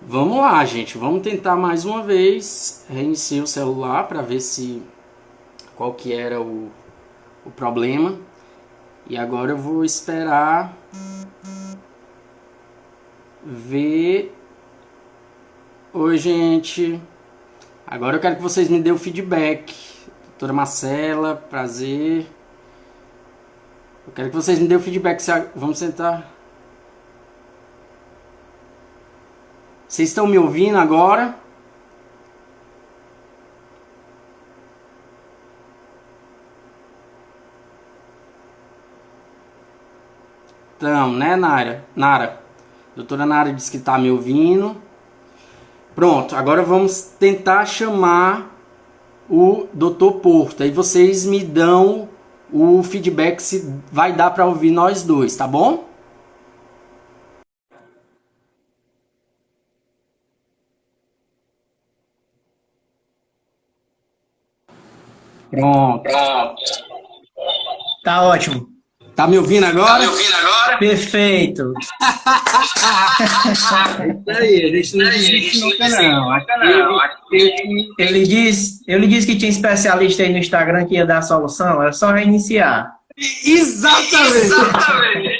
Vamos lá, gente. Vamos tentar mais uma vez. Reiniciar o celular para ver se qual que era o problema. E agora eu vou esperar ver. Oi, gente. Agora eu quero que vocês me dêem o feedback. Doutora Marcela, prazer. Eu quero que vocês me dêem o feedback. Vamos sentar. Vocês estão me ouvindo agora? Então, né, Nara? Nara. Doutora Nara disse que está me ouvindo. Pronto, agora vamos tentar chamar o Dr. Porto. Aí vocês me dão o feedback se vai dar para ouvir nós dois, tá bom? Pronto. Tá ótimo. Tá me ouvindo agora? Perfeito. Isso aí, a gente não desiste nunca não. Ele disse que tinha especialista aí no Instagram que ia dar a solução, era só reiniciar. Exatamente.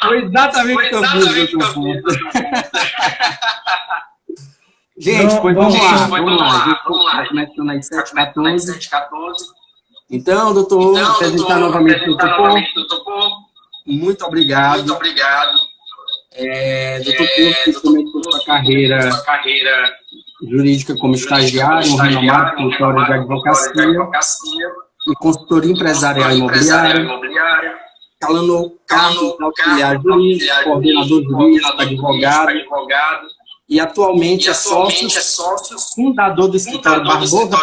Foi exatamente o que eu fiz, doutor Porto. Gente, pois vamos lá. Começando aí 7h14. Então, doutor, apresentar novamente o doutor Porto. Muito obrigado. Doutor Porto começou sua carreira jurídica como estagiário, um renomado escritório de advocacia e consultoria empresarial imobiliária, escalonou cargo de auxiliar jurídico, coordenador jurídico, advogado, e atualmente é sócio, fundador do escritório Barbosa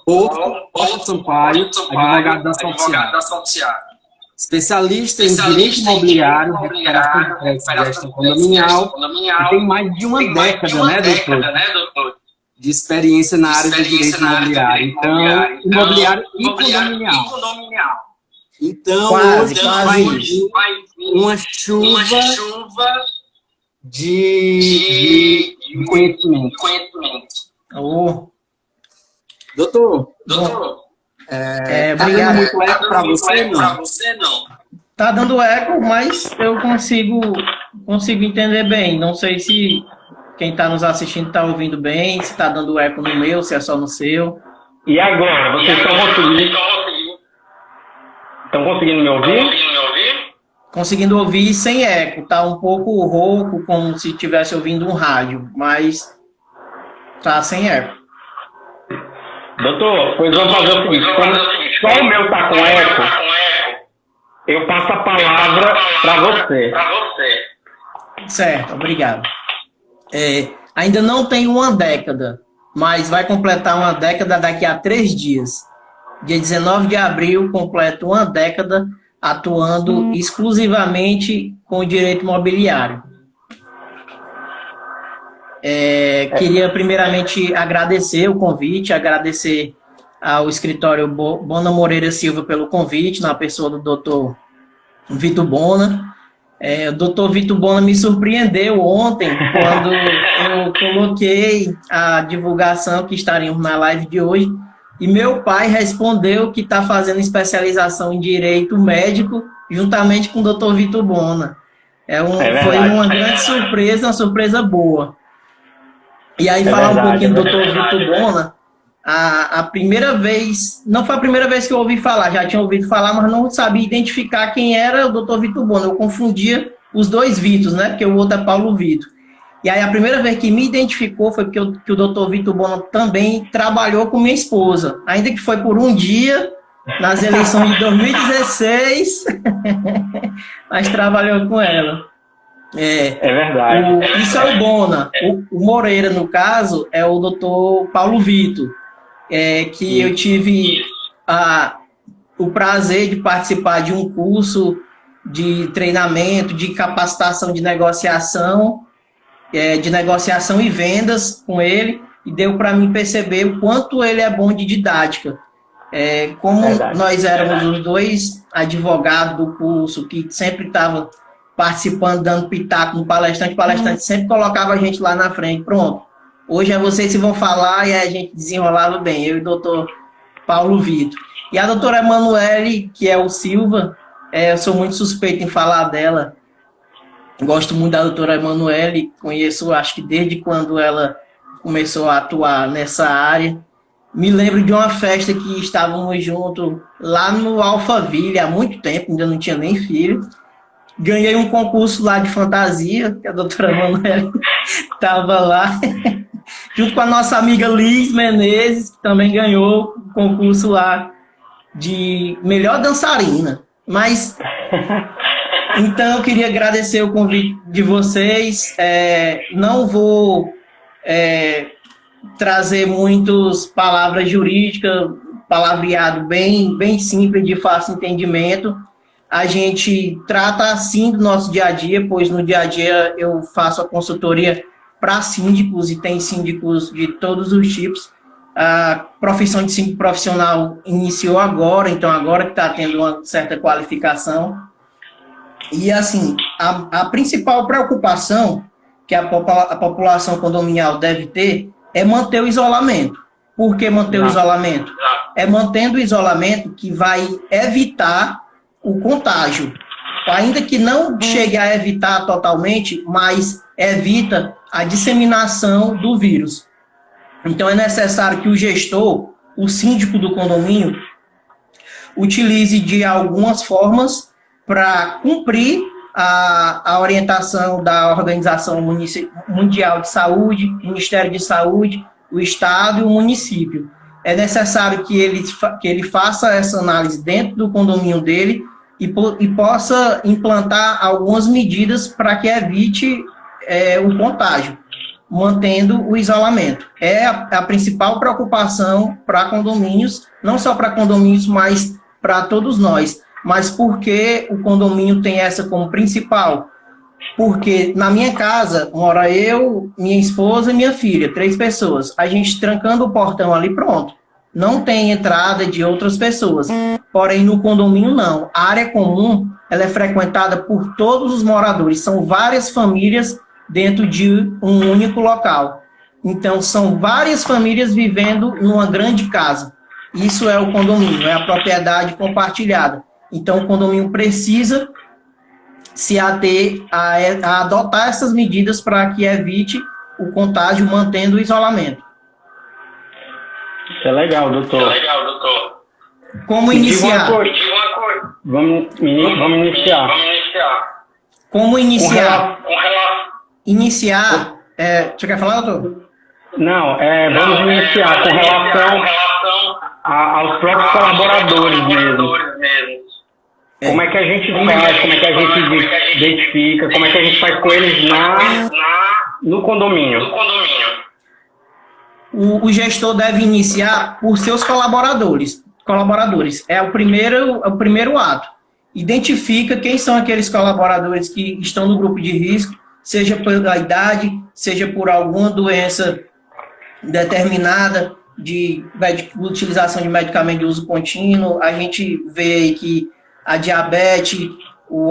Porto Sampaio, advogado da Associada. Especialista em direito imobiliário, recuperação de crédito e gestão condominial, e tem mais de uma década, né, doutor? De experiência na área de direito imobiliário. Então, imobiliário e condominial. Então, Quase. uma chuva de conhecimento. Oh. Doutor, tá dando obrigado. muito eco para você, não? Tá dando eco, mas eu consigo entender bem. Não sei se quem está nos assistindo está ouvindo bem, se está dando eco no meu, se é só no seu. E agora? Vocês estão conseguindo me ouvir? Conseguindo ouvir sem eco. Tá um pouco rouco, como se estivesse ouvindo um rádio, mas tá sem eco. Doutor, pois vamos fazer o seguinte. Como só o meu tá com eco, eu passo a palavra para você. Certo, obrigado. Ainda não tem uma década, mas vai completar uma década daqui a 3 dias. Dia 19 de abril, completo uma década atuando exclusivamente com o direito imobiliário. Queria primeiramente agradecer o convite, agradecer ao escritório Bona Moreira Silva pelo convite, na pessoa do doutor Vitor Bona. O doutor Vitor Bona me surpreendeu ontem, quando eu coloquei a divulgação que estaríamos na live de hoje, e meu pai respondeu que está fazendo especialização em direito médico, juntamente com o doutor Vitor Bona. Foi uma grande surpresa, uma surpresa boa. E aí, falar um pouquinho do doutor Vitor Bona, a primeira vez, não foi a primeira vez que eu ouvi falar, já tinha ouvido falar, mas não sabia identificar quem era o doutor Vitor Bona. Eu confundia os dois Vitos, né? Porque o outro é Paulo Vitor. E aí, a primeira vez que me identificou foi porque que o doutor Vitor Bona também trabalhou com minha esposa, ainda que foi por um dia, nas eleições de 2016, mas trabalhou com ela. É verdade. Isso é o Bona. O Moreira, no caso, é o doutor Paulo Vitor, que eu tive o prazer de participar de um curso de treinamento, de capacitação de negociação e vendas com ele, e deu para mim perceber o quanto ele é bom de didática. Como nós éramos os dois advogados do curso, que sempre estava participando, dando pitaco no palestrante. O palestrante sempre colocava a gente lá na frente. Pronto. Hoje é vocês que vão falar e a gente desenrolava bem. Eu e o doutor Paulo Vitor. E a doutora Emanuele, que é o Silva, eu sou muito suspeito em falar dela. Gosto muito da doutora Emanuele. Conheço, acho que desde quando ela começou a atuar nessa área. Me lembro de uma festa que estávamos juntos lá no Alphaville há muito tempo, ainda não tinha nem filho. Ganhei um concurso lá de fantasia, que a doutora Emanuele estava lá, junto com a nossa amiga Liz Menezes, que também ganhou o concurso lá de melhor dançarina. Mas, então, eu queria agradecer o convite de vocês. Não vou trazer muitas palavras jurídicas, palavreado bem simples, de fácil entendimento. A gente trata assim do nosso dia a dia, pois no dia a dia eu faço a consultoria para síndicos e tem síndicos de todos os tipos. A profissão de síndico profissional iniciou agora, então agora que está tendo uma certa qualificação. E assim, a principal preocupação que a população condominial deve ter é manter o isolamento. Por que manter o isolamento? É mantendo o isolamento que vai evitar o contágio. Ainda que não chegue a evitar totalmente, mas evita a disseminação do vírus. Então é necessário que o gestor, o síndico do condomínio, utilize de algumas formas para cumprir a orientação da Organização Mundial de Saúde, Ministério de Saúde, o Estado e o município. É necessário que ele faça essa análise dentro do condomínio dele e possa implantar algumas medidas para que evite o contágio, mantendo o isolamento. É a principal preocupação para condomínios, não só para condomínios, mas para todos nós. Mas por que o condomínio tem essa como principal? Porque na minha casa mora eu, minha esposa e minha filha, 3 pessoas. A gente trancando o portão ali, pronto. Não tem entrada de outras pessoas. Porém, no condomínio, não. A área comum, ela é frequentada por todos os moradores. São várias famílias dentro de um único local. Então, são várias famílias vivendo numa grande casa. Isso é o condomínio, é a propriedade compartilhada. Então, o condomínio precisa se ater a adotar essas medidas para que evite o contágio, mantendo o isolamento. Isso é legal, doutor. Como iniciar? Vamos iniciar. Como iniciar? Iniciar. Você quer falar, doutor? Não, vamos iniciar com relação aos próprios colaboradores mesmo. Como é que a gente faz, como é que a gente identifica, como é que a gente faz com eles no condomínio? O gestor deve iniciar por seus colaboradores. É o primeiro ato. Identifica quem são aqueles colaboradores que estão no grupo de risco, seja pela idade, seja por alguma doença determinada de utilização de medicamento de uso contínuo. A gente vê aí que a diabetes,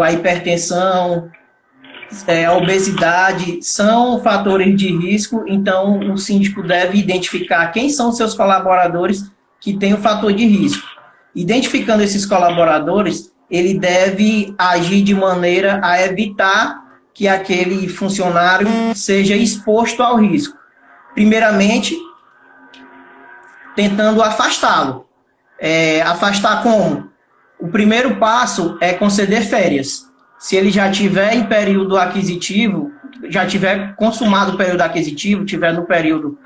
a hipertensão, a obesidade são fatores de risco, então o síndico deve identificar quem são seus colaboradores que têm o fator de risco. Identificando esses colaboradores, ele deve agir de maneira a evitar que aquele funcionário seja exposto ao risco. Primeiramente, tentando afastá-lo. Afastar como? O primeiro passo é conceder férias. Se ele já tiver em período aquisitivo, já tiver consumado o período aquisitivo, tiver no período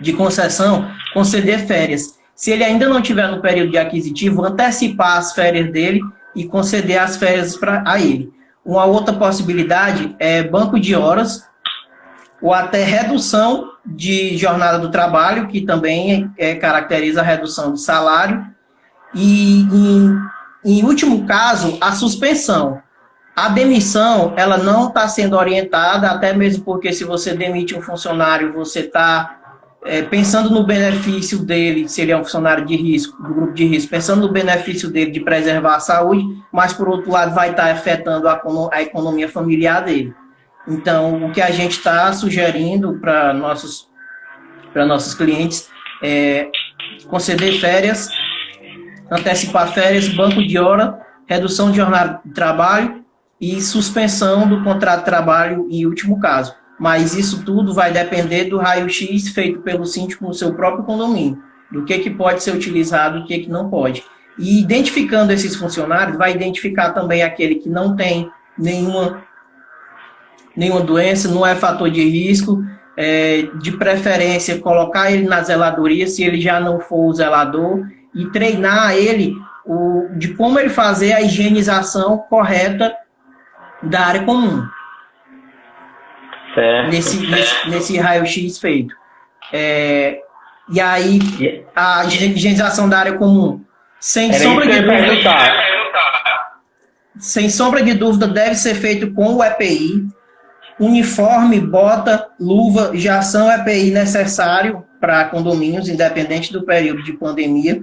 de concessão, conceder férias. Se ele ainda não tiver no período de aquisitivo, antecipar as férias dele e conceder as férias a ele. Uma outra possibilidade é banco de horas, ou até redução de jornada do trabalho, que também caracteriza a redução de salário. E, em último caso, a suspensão. A demissão, ela não está sendo orientada, até mesmo porque se você demite um funcionário, você está pensando no benefício dele, se ele é um funcionário de risco, do grupo de risco, pensando no benefício dele de preservar a saúde, mas, por outro lado, vai estar afetando a economia familiar dele. Então, o que a gente está sugerindo para nossos clientes é conceder férias, antecipar férias, banco de hora, redução de jornada de trabalho e suspensão do contrato de trabalho em último caso. Mas isso tudo vai depender do raio-x feito pelo síndico no seu próprio condomínio, do que pode ser utilizado e o que não pode. E identificando esses funcionários, vai identificar também aquele que não tem nenhuma doença, não é fator de risco, de preferência colocar ele na zeladoria, se ele já não for o zelador, e treinar ele de como ele fazer a higienização correta da área comum. Certo. Nesse raio-x feito. E aí, a higienização da área comum, sem sombra de dúvida, deve ser feito com o EPI. Uniforme, bota, luva, já são EPI necessário para condomínios, independente do período de pandemia.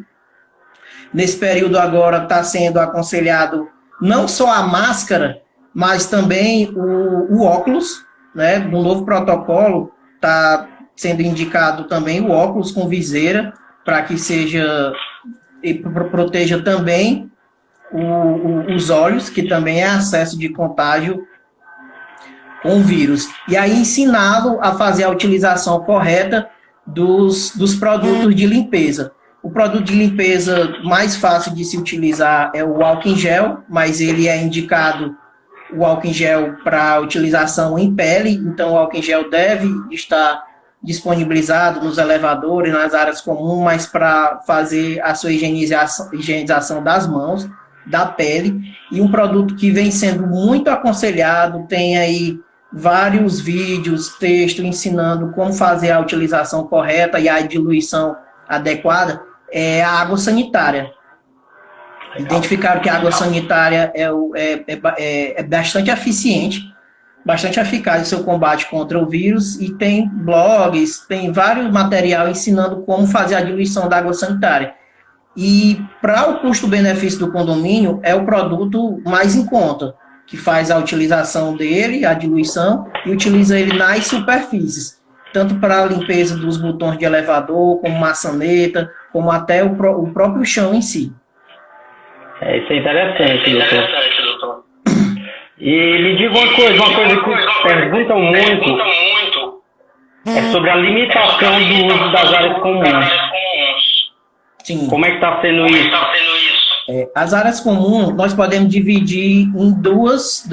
Nesse período agora está sendo aconselhado não só a máscara, mas também o óculos, né? No novo protocolo está sendo indicado também o óculos com viseira, para que proteja também os olhos, que também é acesso de contágio com o vírus. E aí ensiná-lo a fazer a utilização correta dos produtos de limpeza. O produto de limpeza mais fácil de se utilizar é o álcool em gel, mas ele é indicado o álcool em gel para utilização em pele, então o álcool em gel deve estar disponibilizado nos elevadores, nas áreas comuns, mas para fazer a sua higienização das mãos, da pele. E um produto que vem sendo muito aconselhado, tem aí vários vídeos, texto ensinando como fazer a utilização correta e a diluição adequada, é a água sanitária. Identificaram que a água sanitária é bastante eficiente, bastante eficaz no seu combate contra o vírus, e tem blogs, tem vários materiais ensinando como fazer a diluição da água sanitária. E para o custo-benefício do condomínio, é o produto mais em conta, que faz a utilização dele, a diluição, e utiliza ele nas superfícies, tanto para a limpeza dos botões de elevador, como maçaneta, como até o próprio chão em si. Isso é interessante, doutor. E me diga uma coisa que perguntam muito é sobre a limitação do uso das áreas comuns. Sim. Como é que está sendo isso? As áreas comuns, nós podemos dividir em dois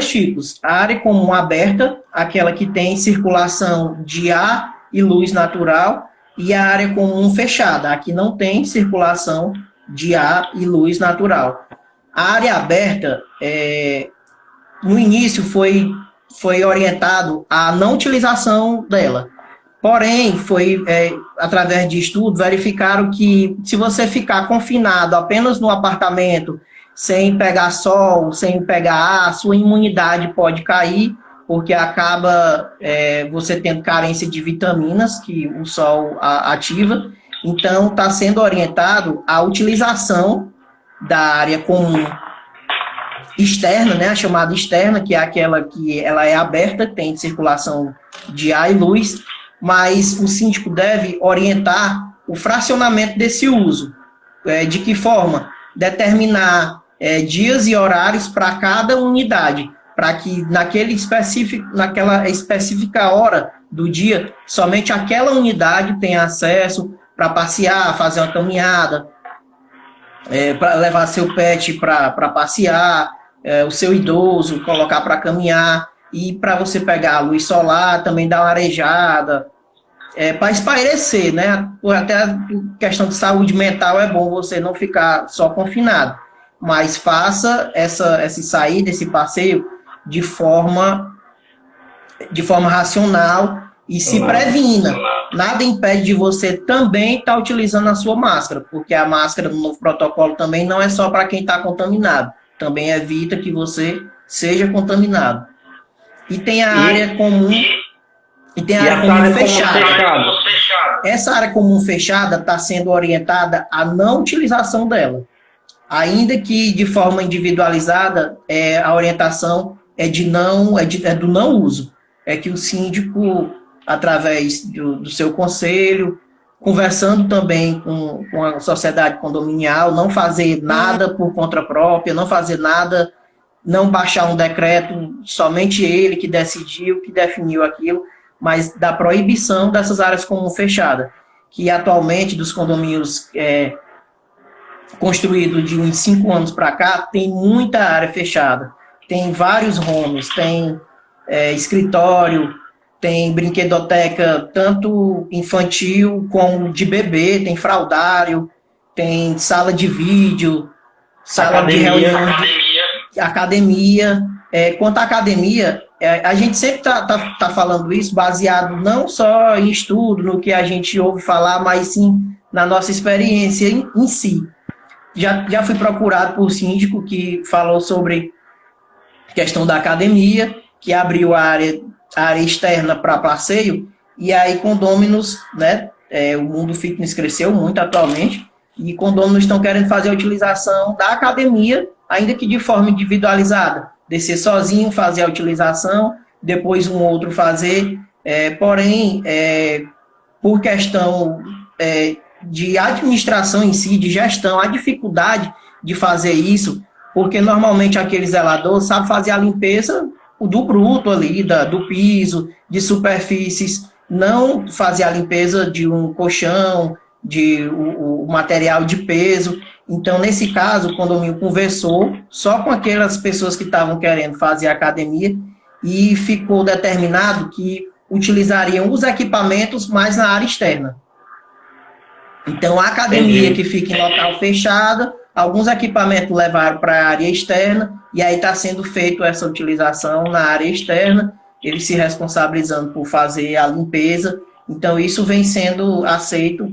tipos. A área comum aberta, aquela que tem circulação de ar e luz natural, e a área comum fechada, a que não tem circulação de ar e luz natural. A área aberta, no início, foi orientado à não utilização dela. Porém, através de estudo, verificaram que se você ficar confinado apenas no apartamento, sem pegar sol, sem pegar ar, sua imunidade pode cair, porque acaba você tendo carência de vitaminas que o sol ativa. Então, está sendo orientado a utilização da área comum externa, né, a chamada externa, que é aquela que ela é aberta, tem circulação de ar e luz, mas o síndico deve orientar o fracionamento desse uso. De que forma? Determinar dias e horários para cada unidade, para que naquela específica hora do dia, somente aquela unidade tenha acesso para passear, fazer uma caminhada, para levar seu pet para passear, o seu idoso, colocar para caminhar, e para você pegar a luz solar, também dar uma arejada, para espairecer, né? Até a questão de saúde mental é bom você não ficar só confinado, mas faça essa saída, esse passeio de forma racional e se previna. Nada impede de você também estar utilizando a sua máscara, porque a máscara no novo protocolo também não é só para quem está contaminado, também evita que você seja contaminado. E tem a área comum e tem a área comum fechada. essa área comum fechada está sendo orientada à não utilização dela. Ainda que de forma individualizada, a orientação é do não uso. É que o síndico, através do seu conselho, conversando também com a sociedade condominial, não fazer nada por conta própria, não fazer nada, não baixar um decreto, somente ele que decidiu, que definiu aquilo, mas da proibição dessas áreas comuns fechadas, que atualmente dos condomínios construídos de uns 5 anos para cá, tem muita área fechada, tem vários homes, tem escritório, tem brinquedoteca, tanto infantil como de bebê, tem fraldário, tem sala de vídeo, sala de reunião, academia. Quanto à academia, a gente sempre tá falando isso baseado não só em estudo, no que a gente ouve falar, mas sim na nossa experiência em si. Já fui procurado por síndico que falou sobre questão da academia, que abriu a área externa para passeio, e aí condôminos, né, o mundo fitness cresceu muito atualmente, e condôminos estão querendo fazer a utilização da academia, ainda que de forma individualizada, descer sozinho, fazer a utilização, depois um outro fazer, porém, por questão de administração em si, de gestão, a dificuldade de fazer isso, porque normalmente aquele zelador sabe fazer a limpeza do bruto ali, do piso, de superfícies, não fazer a limpeza de um colchão, de o material de peso. Então, nesse caso, o condomínio conversou só com aquelas pessoas que estavam querendo fazer academia e ficou determinado que utilizariam os equipamentos mais na área externa. Então, a academia que fica em local fechado, alguns equipamentos levaram para a área externa, e aí está sendo feito essa utilização na área externa, eles se responsabilizando por fazer a limpeza. Então, isso vem sendo aceito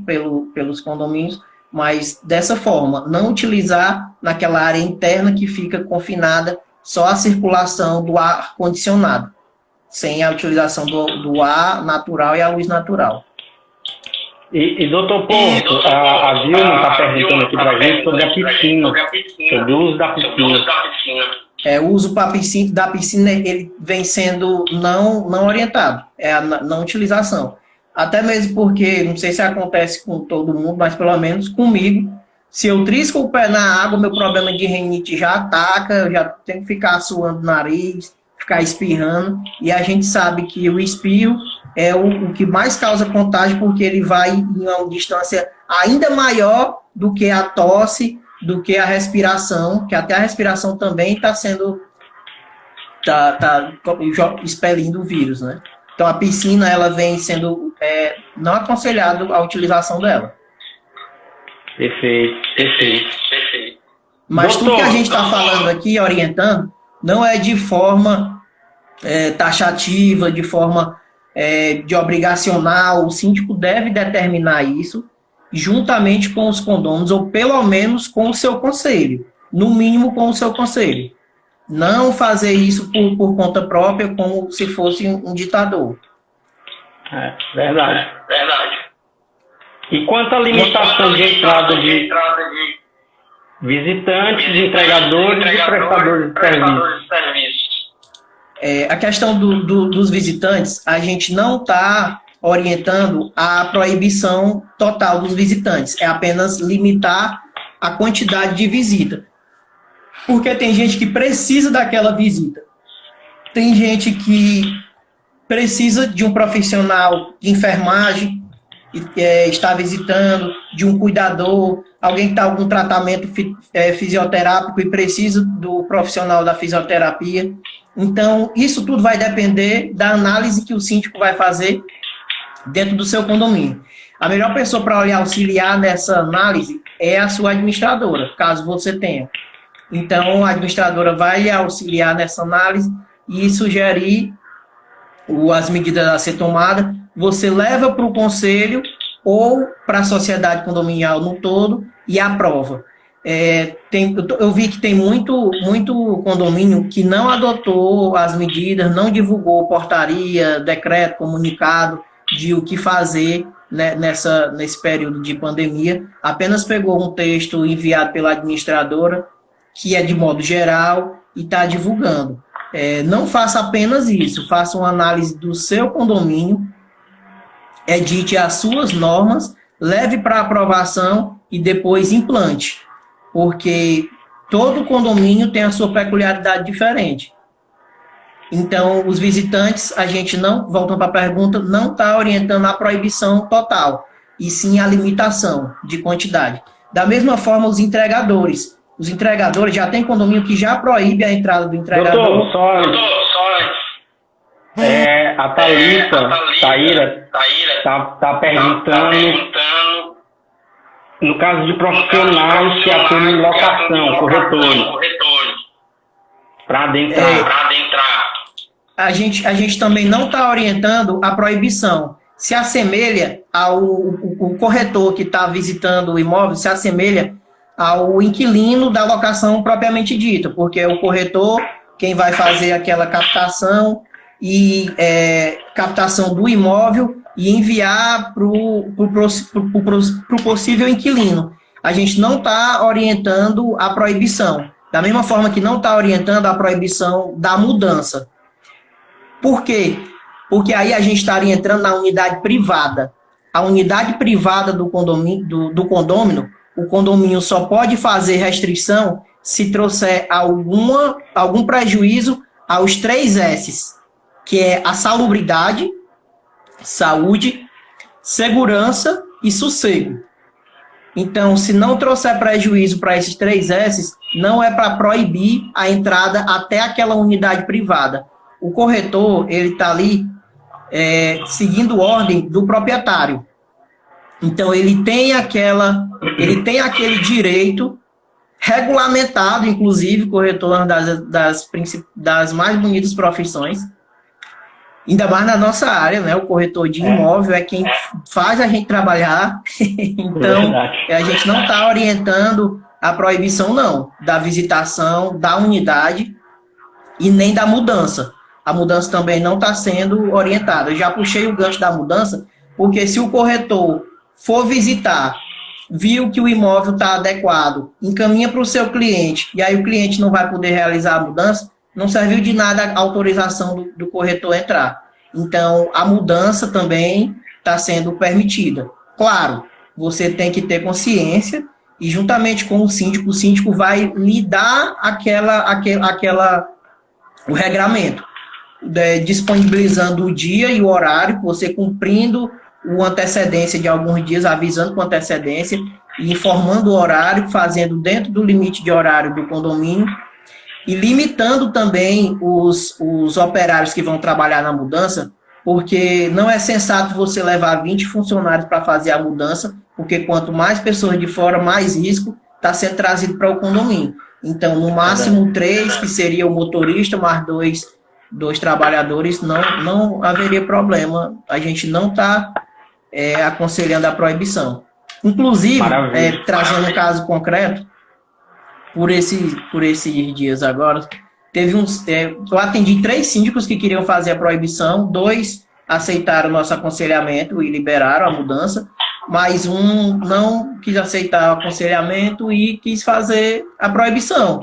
pelos condomínios, mas dessa forma, não utilizar naquela área interna que fica confinada só a circulação do ar condicionado, sem a utilização do ar natural e a luz natural. E doutor Porto, a Vilma está perguntando aqui para a gente sobre a piscina, sobre o uso da piscina. O uso da piscina, ele vem sendo não orientado, a não utilização. Até mesmo porque, não sei se acontece com todo mundo, mas pelo menos comigo, se eu trisco o pé na água, meu problema de rinite já ataca, eu já tenho que ficar suando o nariz, ficar espirrando, e a gente sabe que o espirro é o que mais causa contágio, porque ele vai em uma distância ainda maior do que a tosse, do que a respiração, que até a respiração também está sendo expelindo o vírus, né? Então a piscina, ela vem sendo não aconselhado a utilização dela. Perfeito. Mas tudo que a gente está falando aqui, orientando, não é de forma taxativa, de forma de obrigacional. O síndico deve determinar isso juntamente com os condôminos, ou pelo menos com o seu conselho, no mínimo com o seu conselho. Não fazer isso por conta própria, como se fosse um ditador. Verdade. E quanto à limitação de entrada de visitantes, de entregadores e prestadores de serviços? A questão dos visitantes, a gente não está orientando a proibição total dos visitantes, é apenas limitar a quantidade de visita. Porque tem gente que precisa daquela visita. Tem gente que precisa de um profissional de enfermagem, está visitando, de um cuidador, alguém que está com algum tratamento fisioterápico e precisa do profissional da fisioterapia. Então, isso tudo vai depender da análise que o síndico vai fazer dentro do seu condomínio. A melhor pessoa para lhe auxiliar nessa análise é a sua administradora, caso você tenha. Então, a administradora vai lhe auxiliar nessa análise e sugerir as medidas a ser tomadas. Você leva para o conselho ou para a sociedade condominial no todo e aprova. Eu vi que tem muito condomínio que não adotou as medidas, não divulgou portaria, decreto, comunicado de o que fazer né, nesse período de pandemia, apenas pegou um texto enviado pela administradora, que é de modo geral, e está divulgando. Não faça apenas isso, faça uma análise do seu condomínio, edite as suas normas, leve para aprovação e depois implante, porque todo condomínio tem a sua peculiaridade diferente. Então, os visitantes, a gente não, voltando para a pergunta, não está orientando a proibição total, e sim a limitação de quantidade. Da mesma forma, os entregadores. Os entregadores já tem condomínio que já proíbe a entrada do entregador. Doutor, a Thalita Taíra tá perguntando, no caso de profissionais que atuam em locação, corretores, para adentrar. A gente também não está orientando a proibição. Se assemelha o corretor que está visitando o imóvel, se assemelha ao inquilino da locação propriamente dita, porque é o corretor quem vai fazer aquela captação captação do imóvel e enviar para o possível inquilino. A gente não está orientando a proibição, da mesma forma que não está orientando a proibição da mudança. Por quê? Porque aí a gente estaria entrando na unidade privada. A unidade privada do condômino, o condomínio só pode fazer restrição se trouxer algum prejuízo aos 3 S's, que é a salubridade, saúde, segurança e sossego. Então, se não trouxer prejuízo para esses 3 S's, não é para proibir a entrada até aquela unidade privada. O corretor, ele está ali seguindo ordem do proprietário. Então, ele tem aquele direito regulamentado, inclusive, corretor é uma das mais bonitas profissões, ainda mais na nossa área, né? O corretor de imóvel é quem faz a gente trabalhar. Então, a gente não está orientando a proibição, não, da visitação, da unidade e nem da mudança. A mudança também não está sendo orientada. Eu já puxei o gancho da mudança, porque se o corretor for visitar, viu que o imóvel está adequado, encaminha para o seu cliente, e aí o cliente não vai poder realizar a mudança, não serviu de nada a autorização do corretor entrar. Então, a mudança também está sendo permitida. Claro, você tem que ter consciência e, juntamente com o síndico vai lhe dar o regramento, disponibilizando o dia e o horário, você cumprindo o antecedência de alguns dias, avisando com antecedência, informando o horário, fazendo dentro do limite de horário do condomínio, e limitando também os operários que vão trabalhar na mudança, porque não é sensato você levar 20 funcionários para fazer a mudança, porque quanto mais pessoas de fora, mais risco está sendo trazido para o condomínio. Então, no máximo 3, que seria o motorista, mais 2 trabalhadores, não haveria problema. A gente não está aconselhando a proibição. Inclusive, trazendo um caso concreto, por esses dias agora, eu atendi 3 síndicos que queriam fazer a proibição, 2 aceitaram o nosso aconselhamento e liberaram a mudança, mas um não quis aceitar o aconselhamento e quis fazer a proibição.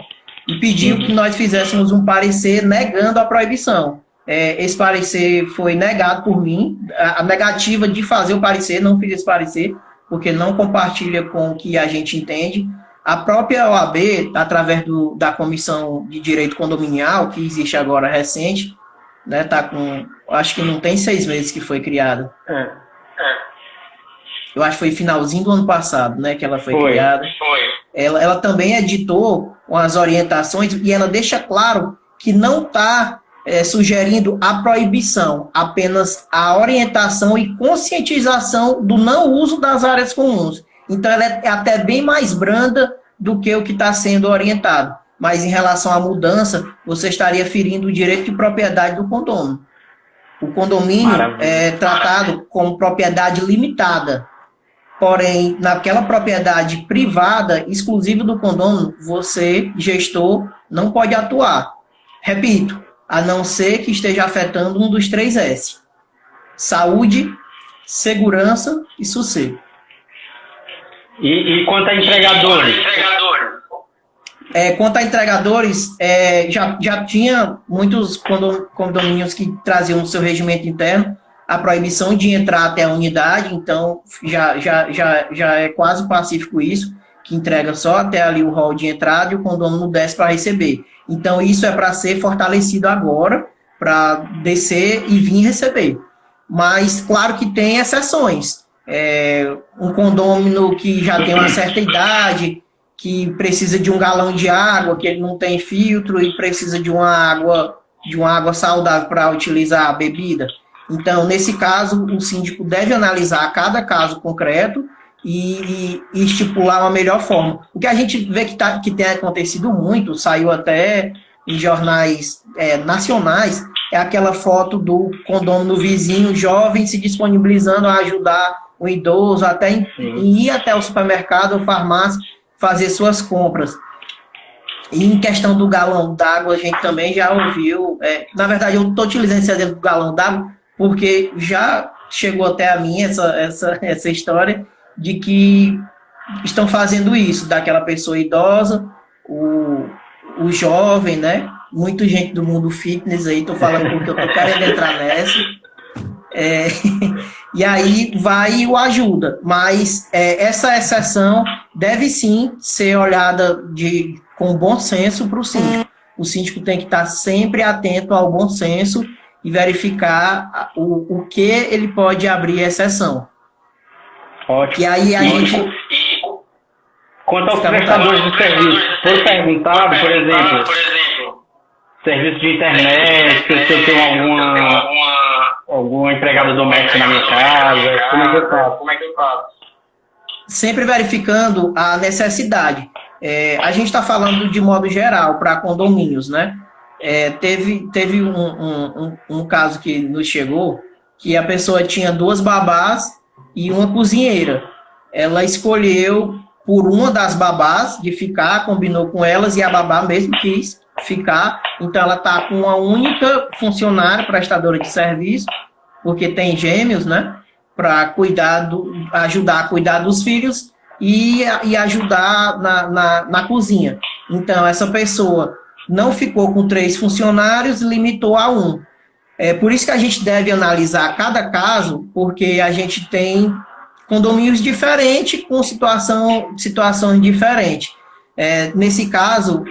E pediu que nós fizéssemos um parecer negando a proibição. Esse parecer foi negado por mim, a negativa de fazer o parecer, não fiz esse parecer, porque não compartilha com o que a gente entende. A própria OAB, através da Comissão de Direito Condominial, que existe agora recente, né, acho que não tem 6 meses que foi criada. Eu acho que foi finalzinho do ano passado, né, que ela foi criada. Ela também editou umas orientações e ela deixa claro que não está sugerindo a proibição, apenas a orientação e conscientização do não uso das áreas comuns. Então, ela é até bem mais branda do que o que está sendo orientado. Mas, em relação à mudança, você estaria ferindo o direito de propriedade do condomínio. O condomínio é tratado como propriedade limitada. Porém, naquela propriedade privada, exclusiva do condomínio, você, gestor, não pode atuar. Repito, a não ser que esteja afetando um dos 3 S. Saúde, segurança e sossego. E quanto a entregadores? Quanto a entregadores, já tinha muitos condomínios que traziam no seu regimento interno a proibição de entrar até a unidade, então já é quase pacífico isso, que entrega só até ali o hall de entrada e o condomínio desce para receber. Então isso é para ser fortalecido agora, para descer e vir receber. Mas claro que tem exceções. Um condômino que já tem uma certa idade, que precisa de um galão de água, que ele não tem filtro e precisa de uma água saudável para utilizar a bebida. Então, nesse caso, o síndico deve analisar cada caso concreto e estipular uma melhor forma. O que a gente vê que tem acontecido muito, saiu até em jornais nacionais, é aquela foto do condômino vizinho jovem se disponibilizando a ajudar o idoso até em ir até o supermercado ou farmácia fazer suas compras. E em questão do galão d'água, a gente também já ouviu, na verdade eu estou utilizando esse exemplo do galão d'água porque já chegou até a mim essa história de que estão fazendo isso, daquela pessoa idosa, o jovem, né? Muita gente do mundo fitness aí, estou falando porque eu estou querendo entrar nessa. E aí vai e o ajuda. Mas essa exceção deve sim ser olhada com bom senso para o síndico. O síndico tem que estar sempre atento ao bom senso e verificar o que ele pode abrir exceção. Ótimo. E aí a gente... Quanto aos prestadores de serviço, foi perguntado, por exemplo, serviço de internet, se eu tenho alguma empregada doméstica na minha casa, como é que eu faço? Sempre verificando a necessidade. A gente está falando de modo geral para condomínios, né? Teve um caso que nos chegou, que a pessoa tinha 2 babás e uma cozinheira. Ela escolheu por uma das babás de ficar, combinou com elas e a babá mesmo quis ficar. Então ela está com uma única funcionária prestadora de serviço, porque tem gêmeos, né? Para ajudar a cuidar dos filhos e ajudar na cozinha. Então essa pessoa não ficou com 3 funcionários, limitou a 1. Por isso que a gente deve analisar cada caso, porque a gente tem condomínios diferentes, com situações diferentes. Nesse caso,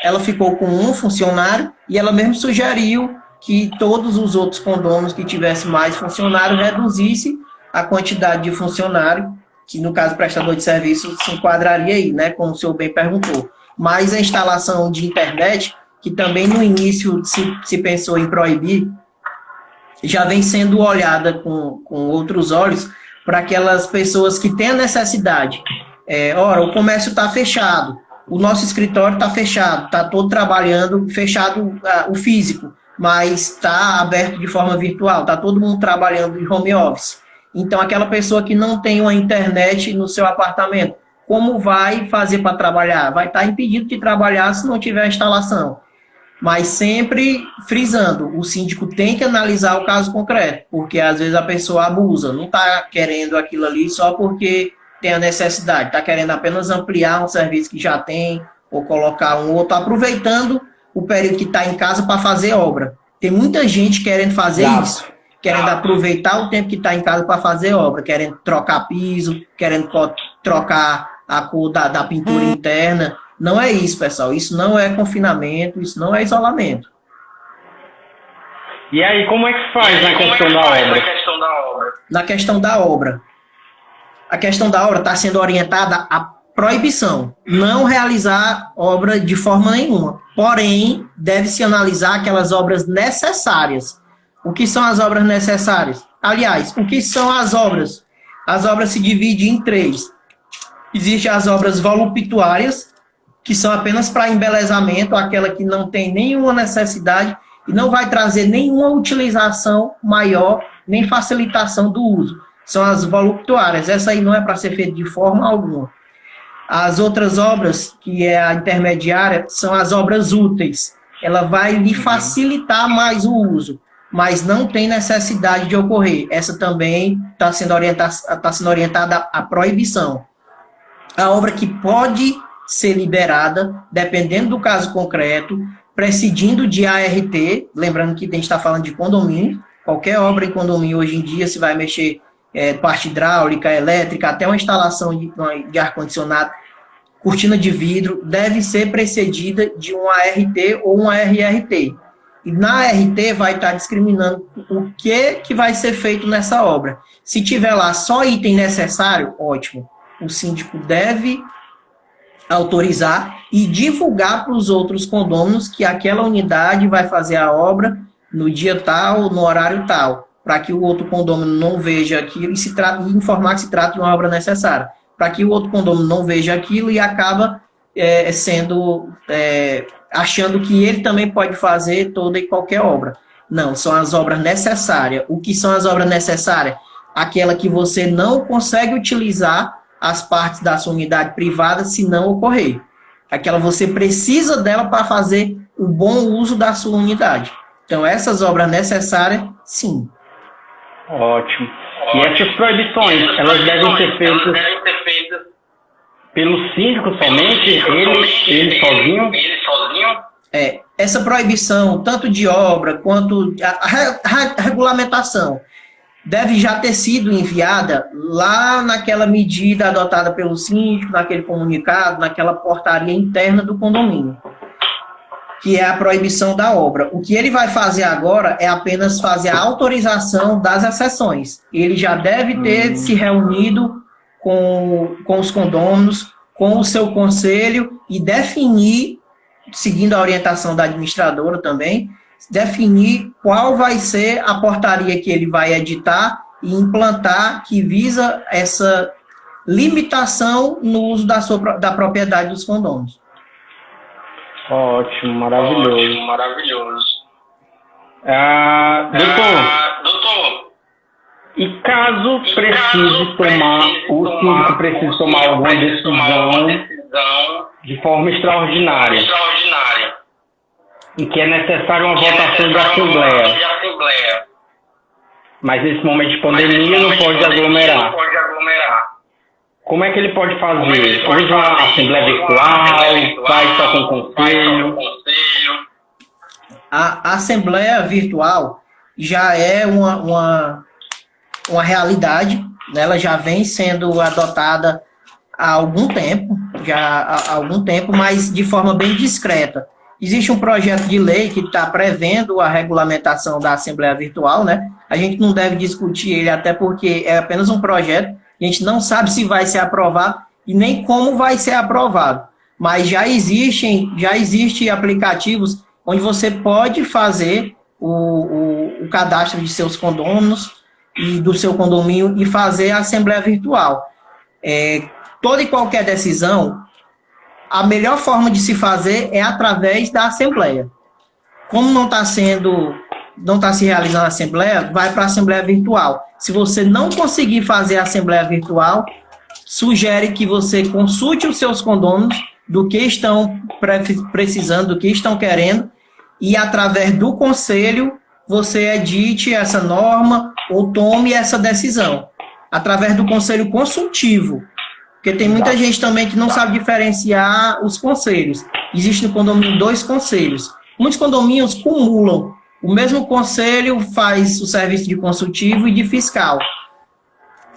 ela ficou com 1 funcionário e ela mesmo sugeriu que todos os outros condôminos que tivessem mais funcionários reduzissem a quantidade de funcionário, que no caso prestador de serviço se enquadraria aí, né, como o senhor bem perguntou. Mas a instalação de internet, que também no início se pensou em proibir, já vem sendo olhada com outros olhos para aquelas pessoas que têm a necessidade. Ora, o comércio está fechado, o nosso escritório está fechado, está todo trabalhando, fechado o físico, mas está aberto de forma virtual, está todo mundo trabalhando em home office. Então, aquela pessoa que não tem uma internet no seu apartamento, como vai fazer para trabalhar? Vai estar impedido de trabalhar se não tiver instalação. Mas sempre frisando, o síndico tem que analisar o caso concreto, porque às vezes a pessoa abusa, não está querendo aquilo ali só porque tem a necessidade, está querendo apenas ampliar um serviço que já tem, ou colocar um outro, aproveitando o período que está em casa para fazer obra. Tem muita gente querendo fazer isso, querendo aproveitar o tempo que está em casa para fazer obra, querendo trocar piso, querendo trocar a cor da pintura interna. Não é isso, pessoal. Isso não é confinamento, isso não é isolamento. E aí, como é que faz na questão da obra? Na questão da obra. A questão da obra está sendo orientada à proibição. Não realizar obra de forma nenhuma. Porém, deve-se analisar aquelas obras necessárias. O que são as obras necessárias? Aliás, o que são as obras? As obras se dividem em 3. Existem as obras voluptuárias, que são apenas para embelezamento, aquela que não tem nenhuma necessidade e não vai trazer nenhuma utilização maior, nem facilitação do uso. São as voluptuárias. Essa aí não é para ser feita de forma alguma. As outras obras, que é a intermediária, são as obras úteis. Ela vai lhe facilitar mais o uso. mas não tem necessidade de ocorrer. Essa também está sendo orientada à proibição. A obra que pode ser liberada, dependendo do caso concreto, prescindindo de ART, lembrando que a gente está falando de condomínio, qualquer obra em condomínio hoje em dia, se vai mexer parte hidráulica, elétrica, até uma instalação de ar-condicionado, cortina de vidro, deve ser precedida de um ART ou um ARRT. E na ART vai estar discriminando o que vai ser feito nessa obra. Se tiver lá só item necessário, ótimo. O síndico deve autorizar e divulgar para os outros condôminos que aquela unidade vai fazer a obra no dia tal, no horário tal, para que o outro condômino não veja aquilo e informar que se trata de uma obra necessária, para que o outro condômino não veja aquilo e acaba achando que ele também pode fazer toda e qualquer obra. Não, são as obras necessárias. O que são as obras necessárias? Aquela que você não consegue utilizar as partes da sua unidade privada se não ocorrer. Aquela você precisa dela para fazer o bom uso da sua unidade. Então, essas obras necessárias, sim. Ótimo. E essas proibições, elas devem ser feitas pelo síndico somente? Ele sozinho? Essa proibição, tanto de obra quanto a regulamentação, deve já ter sido enviada lá naquela medida adotada pelo síndico, naquele comunicado, naquela portaria interna do condomínio, que é a proibição da obra. O que ele vai fazer agora é apenas fazer a autorização das exceções. Ele já deve ter se reunido com os condôminos, com o seu conselho e definir, seguindo a orientação da administradora também, definir qual vai ser a portaria que ele vai editar e implantar que visa essa limitação no uso da propriedade dos condôminos. Ótimo, maravilhoso. Doutor, e caso o síndico precise tomar alguma decisão de forma extraordinária, em que é necessária uma votação de assembleia, mas nesse momento de pandemia não pode aglomerar. Como é que ele pode fazer? Hoje uma assembleia virtual, vai só com o conselho? A assembleia virtual já é uma realidade, né? Ela já vem sendo adotada há algum tempo, mas de forma bem discreta. Existe um projeto de lei que está prevendo a regulamentação da Assembleia Virtual, né? A gente não deve discutir ele, até porque é apenas um projeto, a gente não sabe se vai ser aprovado e nem como vai ser aprovado. Mas já existem aplicativos onde você pode fazer o cadastro de seus condôminos e do seu condomínio e fazer a Assembleia Virtual. Toda e qualquer decisão, a melhor forma de se fazer é através da Assembleia. Como não está se realizando a Assembleia, vai para a Assembleia Virtual. Se você não conseguir fazer a Assembleia Virtual, sugere que você consulte os seus condôminos do que estão precisando, do que estão querendo, e através do conselho você edite essa norma ou tome essa decisão. Através do conselho consultivo. Porque tem muita gente também que não sabe diferenciar os conselhos. Existe no condomínio 2 conselhos. Muitos condomínios cumulam. O mesmo conselho faz o serviço de consultivo e de fiscal.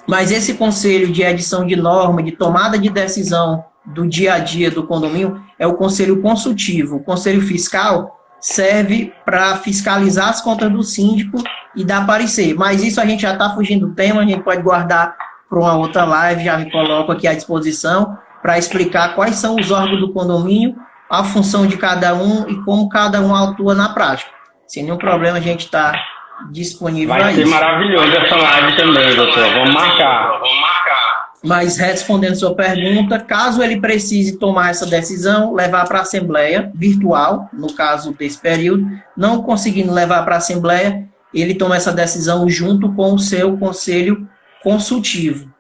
Mas esse conselho de edição de norma, de tomada de decisão do dia a dia do condomínio, é o conselho consultivo. O conselho fiscal serve para fiscalizar as contas do síndico e dar parecer. Mas isso a gente já está fugindo do tema, a gente pode guardar para uma outra live, já me coloco aqui à disposição para explicar quais são os órgãos do condomínio, a função de cada um e como cada um atua na prática. Sem nenhum problema, a gente está disponível para isso. Vai ser maravilhoso essa live também, doutor. Vamos marcar. Mas, respondendo sua pergunta, caso ele precise tomar essa decisão, levar para a Assembleia Virtual, no caso desse período, não conseguindo levar para a Assembleia, ele toma essa decisão junto com o seu conselho consultivo.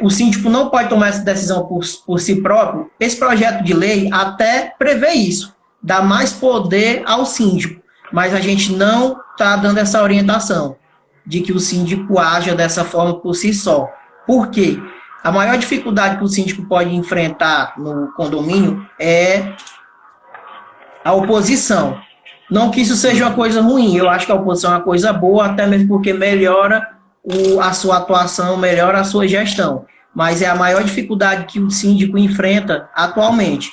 O síndico não pode tomar essa decisão por si próprio. Esse projeto de lei até prevê isso, dá mais poder ao síndico, mas a gente não está dando essa orientação de que o síndico haja dessa forma por si só. Por quê? A maior dificuldade que o síndico pode enfrentar no condomínio é a oposição. Não que isso seja uma coisa ruim, eu acho que a oposição é uma coisa boa, até mesmo porque melhora a sua atuação, melhora a sua gestão. Mas é a maior dificuldade que o síndico enfrenta atualmente.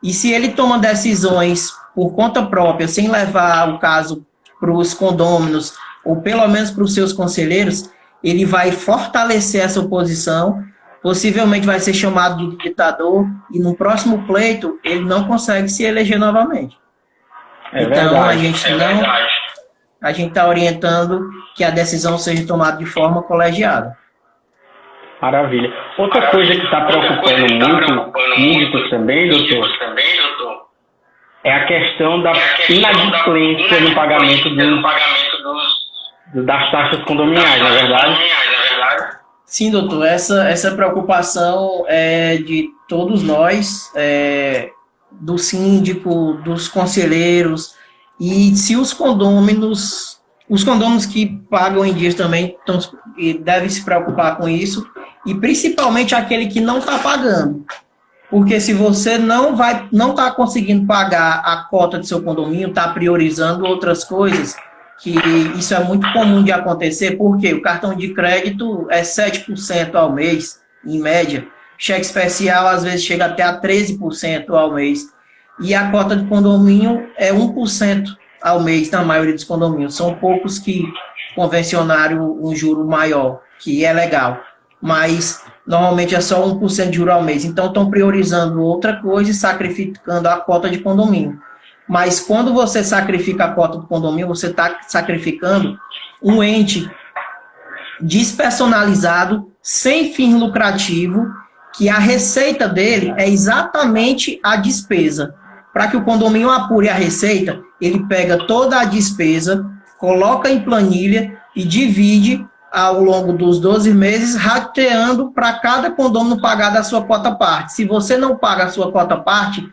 E se ele toma decisões por conta própria, sem levar o caso para os condôminos, ou pelo menos para os seus conselheiros, ele vai fortalecer essa oposição, possivelmente vai ser chamado de ditador, e no próximo pleito ele não consegue se eleger novamente. Então, a gente está orientando que a decisão seja tomada de forma colegiada. Maravilha. Outra coisa que está preocupando muito síndicos também, doutor, é a questão da inadimplência no pagamento das taxas condominiais, não é verdade? Sim, doutor. Essa preocupação é de todos nós, do síndico, dos conselheiros, e se os condôminos que pagam em dias também devem se preocupar com isso, e principalmente aquele que não está pagando. Porque se você não está conseguindo pagar a cota do seu condomínio, está priorizando outras coisas, que isso é muito comum de acontecer, porque o cartão de crédito é 7% ao mês, em média. Cheque especial, às vezes, chega até a 13% ao mês. E a cota de condomínio é 1% ao mês, na maioria dos condomínios. São poucos que convencionaram um juro maior, que é legal. Mas, normalmente, é só 1% de juro ao mês. Então, estão priorizando outra coisa e sacrificando a cota de condomínio. Mas, quando você sacrifica a cota do condomínio, você está sacrificando um ente despersonalizado, sem fim lucrativo, que a receita dele é exatamente a despesa. Para que o condomínio apure a receita, ele pega toda a despesa, coloca em planilha e divide ao longo dos 12 meses, rateando para cada condomínio pagar da sua cota parte. Se você não paga a sua cota parte,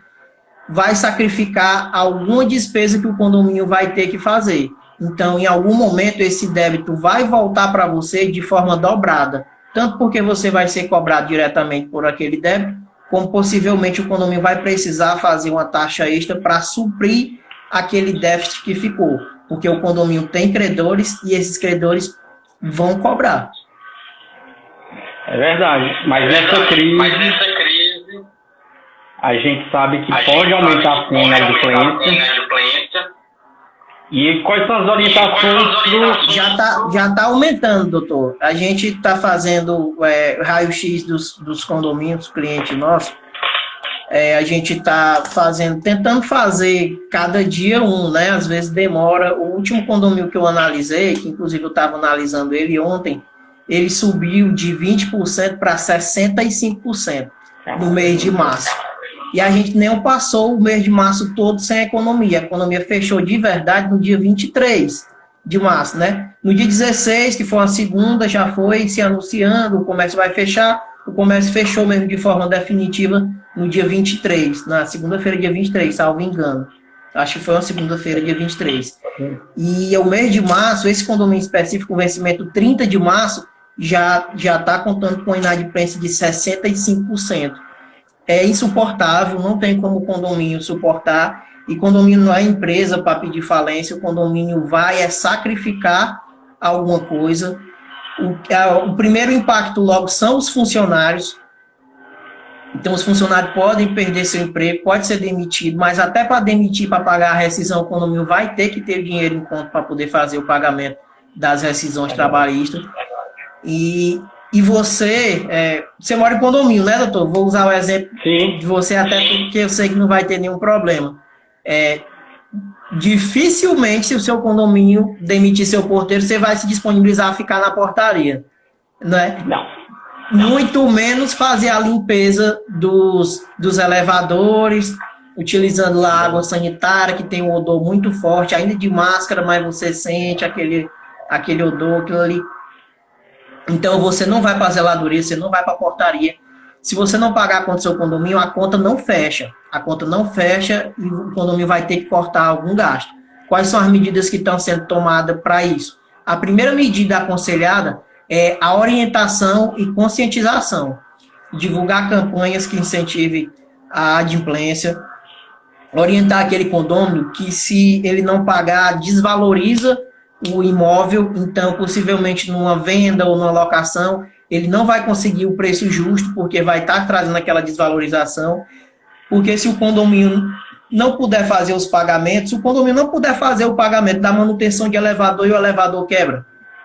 vai sacrificar alguma despesa que o condomínio vai ter que fazer. Então, em algum momento, esse débito vai voltar para você de forma dobrada. Tanto porque você vai ser cobrado diretamente por aquele débito, como possivelmente o condomínio vai precisar fazer uma taxa extra para suprir aquele déficit que ficou. Porque o condomínio tem credores e esses credores vão cobrar. É verdade. Mas nessa crise, a gente sabe que pode aumentar a pena de inadimplência. E quais são as orientações? Já tá aumentando, doutor. A gente está fazendo raio-x dos condomínios, cliente nosso. A gente está tentando fazer cada dia né? Às vezes demora. O último condomínio que eu analisei, que inclusive eu estava analisando ele ontem, ele subiu de 20% para 65% no mês de março. E a gente nem passou o mês de março todo sem economia. A economia fechou de verdade no dia 23 de março, né? No dia 16, que foi a segunda, já foi se anunciando, o comércio vai fechar. O comércio fechou mesmo de forma definitiva no dia 23, na segunda-feira, dia 23, salvo engano. Acho que foi uma segunda-feira, dia 23. E o mês de março, esse condomínio específico, o vencimento 30 de março, já está contando com inadimplência de 65%. É insuportável, não tem como o condomínio suportar, e condomínio não é empresa para pedir falência, o condomínio vai sacrificar alguma coisa. O primeiro impacto logo são os funcionários. Então os funcionários podem perder seu emprego, pode ser demitido, mas até para demitir, para pagar a rescisão, o condomínio vai ter que ter dinheiro em conta para poder fazer o pagamento das rescisões trabalhistas. E você mora em condomínio, né, doutor? Vou usar o exemplo de você, até porque eu sei que não vai ter nenhum problema. Dificilmente, se o seu condomínio demitir seu porteiro, você vai se disponibilizar a ficar na portaria, né? Não. Muito menos fazer a limpeza dos elevadores, utilizando lá água sanitária, que tem um odor muito forte, ainda de máscara, mas você sente aquele odor, aquilo ali. Então, você não vai para a zeladoria, você não vai para a portaria. Se você não pagar a conta do seu condomínio, a conta não fecha. A conta não fecha e o condomínio vai ter que cortar algum gasto. Quais são as medidas que estão sendo tomadas para isso? A primeira medida aconselhada é a orientação e conscientização. Divulgar campanhas que incentivem a adimplência, orientar aquele condômino que, se ele não pagar, desvaloriza o imóvel, então, possivelmente, numa venda ou numa locação, ele não vai conseguir o preço justo, porque vai estar trazendo aquela desvalorização, porque se o condomínio não puder fazer os pagamentos, se o condomínio não puder fazer o pagamento da manutenção de elevador e o elevador quebra.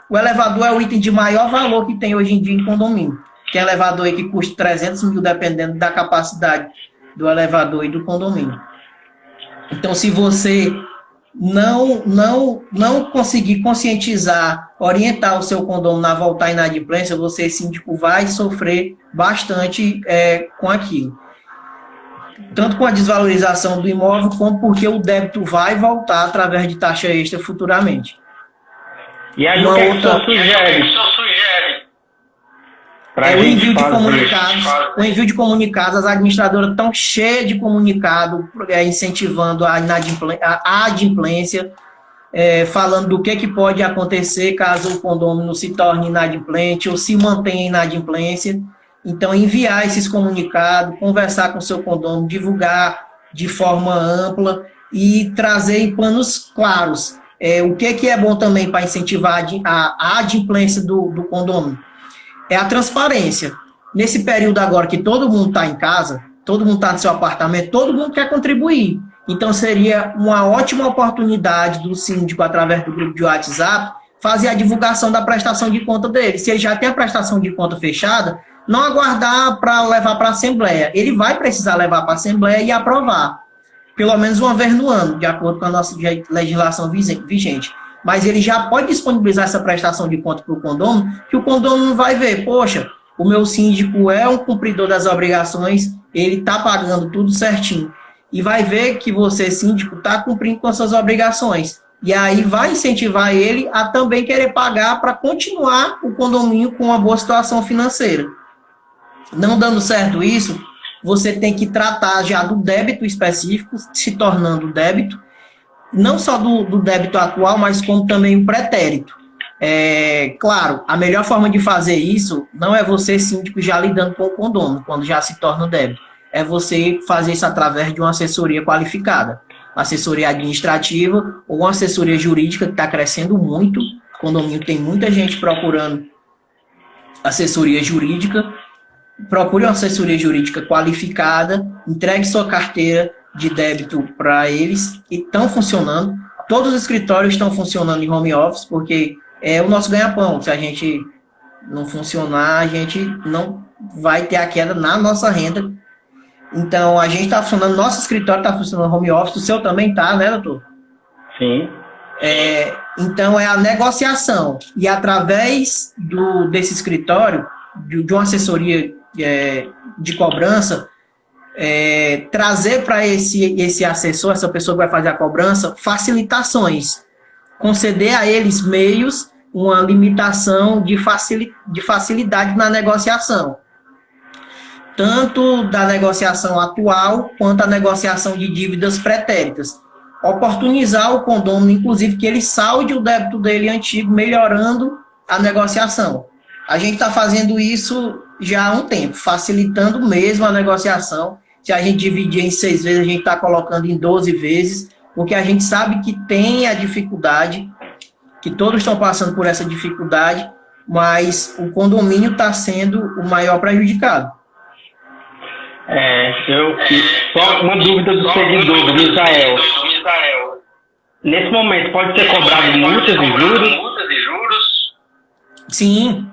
O elevador é o item de maior valor que tem hoje em dia em condomínio. Tem elevador aí que custa 300 mil, dependendo da capacidade do elevador e do condomínio. Então, se você não conseguir conscientizar, orientar o seu condomínio a voltar à inadimplência, você, síndico, vai sofrer bastante com aquilo. Tanto com a desvalorização do imóvel, como porque o débito vai voltar através de taxa extra futuramente. E aí, o que o senhor sugere? O envio de comunicados, as administradoras estão cheias de comunicado incentivando a adimplência, falando do que pode acontecer caso o condômino se torne inadimplente ou se mantenha em inadimplência. Então, enviar esses comunicados, conversar com o seu condômino, divulgar de forma ampla e trazer em planos claros. O que é bom também para incentivar a adimplência do condômino? É a transparência. Nesse período agora que todo mundo está em casa, todo mundo está no seu apartamento, todo mundo quer contribuir. Então, seria uma ótima oportunidade do síndico, através do grupo de WhatsApp, fazer a divulgação da prestação de conta dele. Se ele já tem a prestação de conta fechada, não aguardar para levar para a Assembleia. Ele vai precisar levar para a Assembleia e aprovar, pelo menos uma vez no ano, de acordo com a nossa legislação vigente. Mas ele já pode disponibilizar essa prestação de conta para o condômino, que o condômino vai ver, poxa, o meu síndico é um cumpridor das obrigações, ele está pagando tudo certinho. E vai ver que você, síndico, está cumprindo com as suas obrigações. E aí vai incentivar ele a também querer pagar para continuar o condomínio com uma boa situação financeira. Não dando certo isso, você tem que tratar já do débito específico, se tornando débito, não só do débito atual, mas como também o pretérito. Claro, a melhor forma de fazer isso não é você, síndico, já lidando com o condômino, quando já se torna débito. É você fazer isso através de uma assessoria qualificada. Assessoria administrativa ou uma assessoria jurídica, que está crescendo muito. O condomínio tem muita gente procurando assessoria jurídica. Procure uma assessoria jurídica qualificada, entregue sua carteira de débito para eles, e estão funcionando. Todos os escritórios estão funcionando em home office, porque é o nosso ganha-pão. Se a gente não funcionar, a gente não vai ter a queda na nossa renda. Então, a gente está funcionando, nosso escritório está funcionando home office, o seu também está, né, doutor? Sim. Então, é a negociação. E através desse escritório, de uma assessoria de cobrança, trazer para esse assessor, essa pessoa que vai fazer a cobrança, facilitações, conceder a eles meios, uma limitação de facilidade na negociação, tanto da negociação atual, quanto a negociação de dívidas pretéritas. Oportunizar o condômino, inclusive, que ele salde o débito dele antigo, melhorando a negociação. A gente está fazendo isso já há um tempo, facilitando mesmo a negociação. Se a gente dividir em 6 vezes, a gente está colocando em 12 vezes, porque a gente sabe que tem a dificuldade, que todos estão passando por essa dificuldade, mas o condomínio está sendo o maior prejudicado. Só uma dúvida do seguidor, do Misael. Nesse momento, pode ser cobrado multas e juros? Sim.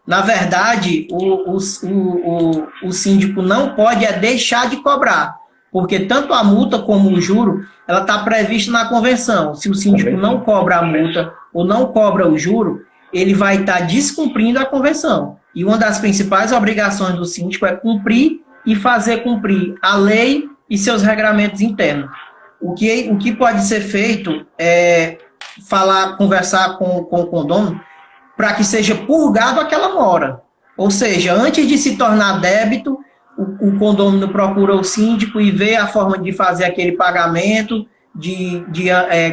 Na verdade, o síndico não pode deixar de cobrar, porque tanto a multa como o juro, ela está prevista na convenção. Se o síndico não cobra a multa ou não cobra o juro, ele vai estar descumprindo a convenção. E uma das principais obrigações do síndico é cumprir e fazer cumprir a lei e seus regramentos internos. O que pode ser feito é conversar com o condômino para que seja purgado aquela mora. Ou seja, antes de se tornar débito, o condômino procura o síndico e vê a forma de fazer aquele pagamento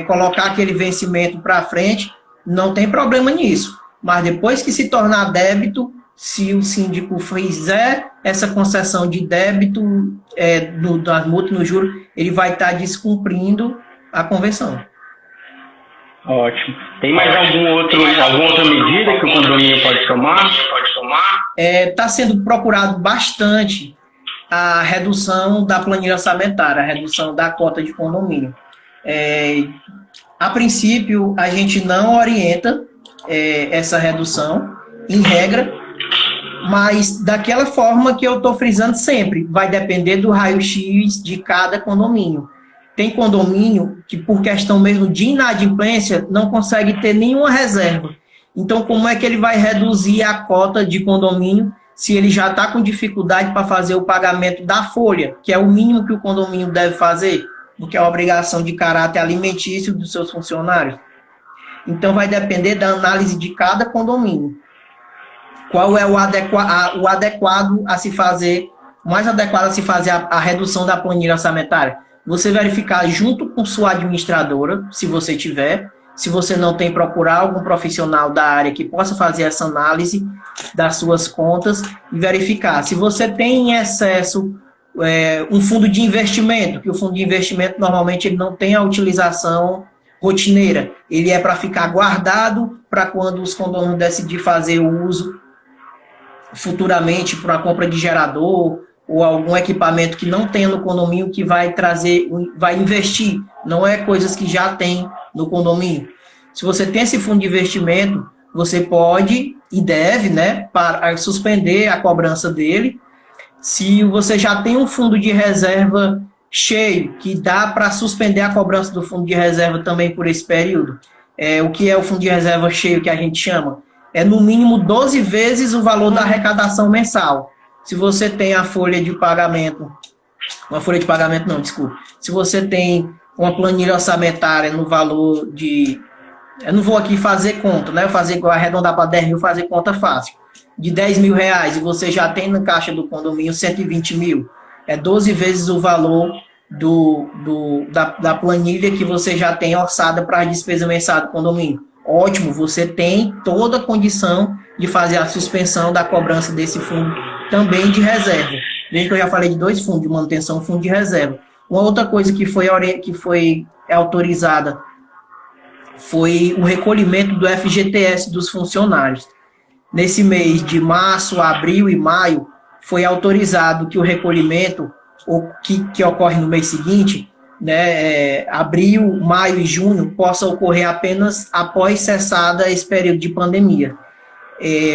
colocar aquele vencimento para frente, não tem problema nisso. Mas depois que se tornar débito, se o síndico fizer essa concessão de débito da multa no juro, ele vai estar descumprindo a convenção. Ótimo. Tem mais alguma outra medida que o condomínio pode tomar? Está sendo procurado bastante a redução da planilha orçamentária, a redução da cota de condomínio. A princípio, a gente não orienta essa redução, em regra, mas daquela forma que eu estou frisando sempre, vai depender do raio-x de cada condomínio. Tem condomínio que, por questão mesmo de inadimplência, não consegue ter nenhuma reserva. Então, como é que ele vai reduzir a cota de condomínio se ele já está com dificuldade para fazer o pagamento da folha, que é o mínimo que o condomínio deve fazer, porque é a obrigação de caráter alimentício dos seus funcionários? Então, vai depender da análise de cada condomínio. Qual é o adequado a se fazer, o mais adequado a se fazer a redução da planilha orçamentária? Você verificar junto com sua administradora, se você tiver. Se você não tem, procurar algum profissional da área que possa fazer essa análise das suas contas e verificar. Se você tem em excesso um fundo de investimento, que o fundo de investimento normalmente ele não tem a utilização rotineira, ele é para ficar guardado para quando os condomínios decidirem fazer o uso futuramente para a compra de gerador ou algum equipamento que não tenha no condomínio que vai investir, não é coisas que já tem no condomínio. Se você tem esse fundo de investimento, você pode e deve, para suspender a cobrança dele. Se você já tem um fundo de reserva cheio, que dá para suspender a cobrança do fundo de reserva também por esse período. O que é o fundo de reserva cheio que a gente chama? É no mínimo 12 vezes o valor da arrecadação mensal. Se você tem a folha de pagamento, se você tem uma planilha orçamentária no valor de, eu não vou aqui fazer conta, arredondar para 10 mil, fazer conta fácil, de 10 mil reais, e você já tem na caixa do condomínio 120 mil, é 12 vezes o valor da planilha que você já tem orçada para a despesa mensal do condomínio. Ótimo, você tem toda a condição de fazer a suspensão da cobrança desse fundo também de reserva. Veja que eu já falei de 2 fundos, de manutenção e fundo de reserva. Uma outra coisa que foi autorizada foi o recolhimento do FGTS dos funcionários. Nesse mês de março, abril e maio, foi autorizado que o recolhimento, que ocorre no mês seguinte, abril, maio e junho, possa ocorrer apenas após cessada esse período de pandemia.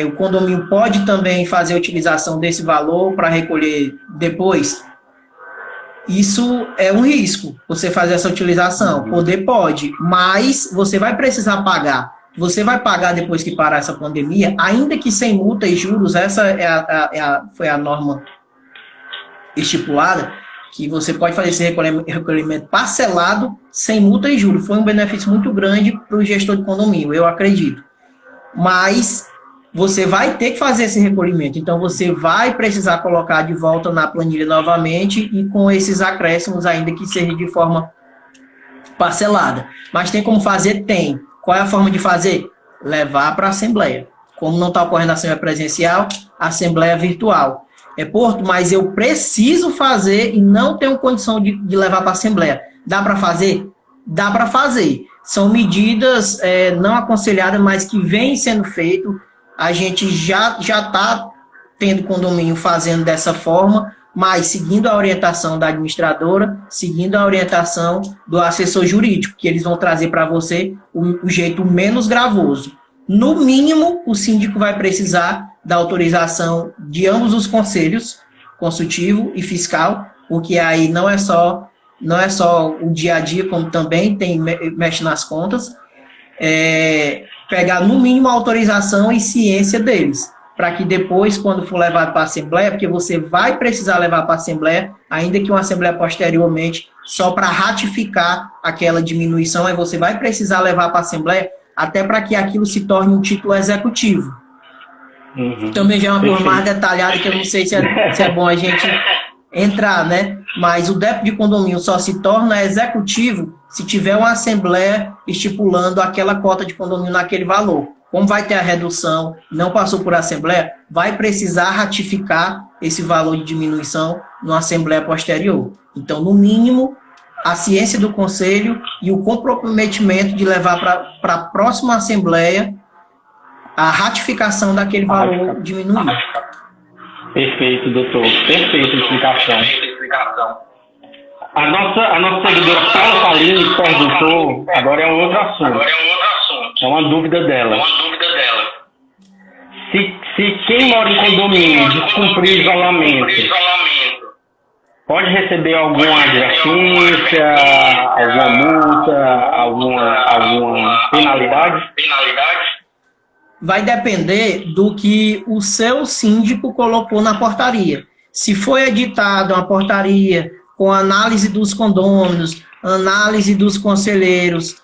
O condomínio pode também fazer a utilização desse valor para recolher depois. Isso é um risco, você fazer essa utilização. Poder pode, mas você vai precisar pagar. Você vai pagar depois que parar essa pandemia, ainda que sem multa e juros. Essa foi a norma estipulada, que você pode fazer esse recolhimento parcelado, sem multa e juros. Foi um benefício muito grande para o gestor de condomínio, eu acredito. Mas você vai ter que fazer esse recolhimento, então você vai precisar colocar de volta na planilha novamente e com esses acréscimos, ainda que seja de forma parcelada. Mas tem como fazer? Tem. Qual é a forma de fazer? Levar para a Assembleia. Como não está ocorrendo a Assembleia presencial, a Assembleia virtual. Porto, mas eu preciso fazer e não tenho condição de levar para a Assembleia. Dá para fazer? Dá para fazer. São medidas não aconselhadas, mas que vêm sendo feito. A gente já está tendo condomínio fazendo dessa forma, mas seguindo a orientação da administradora, seguindo a orientação do assessor jurídico, que eles vão trazer para você o jeito menos gravoso. No mínimo, o síndico vai precisar da autorização de ambos os conselhos, consultivo e fiscal, porque aí não é só o dia a dia, como também mexe nas contas, pegar no mínimo a autorização e ciência deles, para que depois, quando for levado para a Assembleia, porque você vai precisar levar para a Assembleia, ainda que uma Assembleia posteriormente, só para ratificar aquela diminuição, aí você vai precisar levar para a Assembleia, até para que aquilo se torne um título executivo. Também já é uma coisa mais detalhada, que eu não sei se é bom a gente entrar, Mas o débito de condomínio só se torna executivo se tiver uma assembleia estipulando aquela cota de condomínio naquele valor. Como vai ter a redução, não passou por assembleia, vai precisar ratificar esse valor de diminuição numa assembleia posterior. Então, no mínimo, a ciência do conselho e o comprometimento de levar para a próxima assembleia a ratificação daquele valor diminuído. Perfeito, doutor. Perfeita explicação. A nossa seguidora Paula Paulini perguntou, agora é um outro assunto. É uma dúvida dela. Se quem mora em condomínio descumprir isolamento, pode receber alguma advertência, alguma multa, alguma penalidade? Vai depender do que o seu síndico colocou na portaria. Se foi editada uma portaria com análise dos condôminos, análise dos conselheiros,